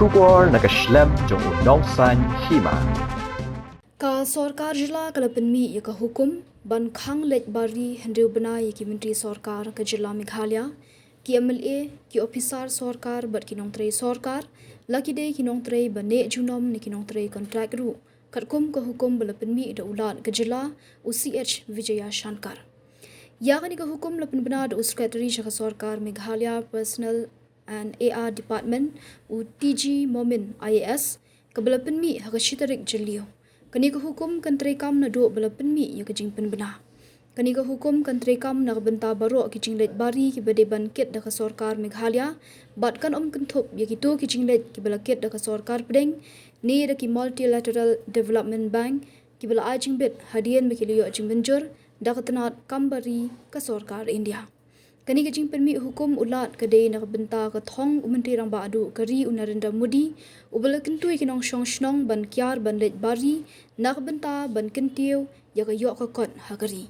Shubor nakaslem jong unongsan Hima. Ka Sorkar Jylla kala penmi ya ka hukum ban Khang Leit bari hendu Bnai ki Myntri Sorkar ka Jylla Meghalaya ki MLA ki Ophisar Sorkar bat ki nong trei Sorkar laki de ki nong trei bane junom ni ki nong trei kontrak ru katkum ka hukum bala penmi da ulat ka Jylla UCH Vijaya Shankar. Ya ka ni ka hukum la penbena da Secretary ka Sorkar Meghalaya Personal and AR Department UTG Momin IAS ka bala penmi ha ka shitarik Jylla. Kani ka hukum kan terekam na do bala penmi ya ka jing penbena. Kani ka hukum kan terekam na benta baro ki jing Leit bari ki bade ban ket da ka Sorkar Meghalaya bat kan kenthop ya ki to ki jing Leit ki bala ket da ka Sorkar pedeng ni da ki Multilateral Development Bank ki bala ajing bet hadian me ki liyo jing benjur da ka tenat kambari ka Sorkar India. Kani ka jing penmi hukum ulat ka de na benta ka thong Myntri rang ba adu kari Narendra Modi ubala kentui ki nong shong shnong ban kyar ban Leit bari na benta ban kentiu ya ka yok ka kot ha kari.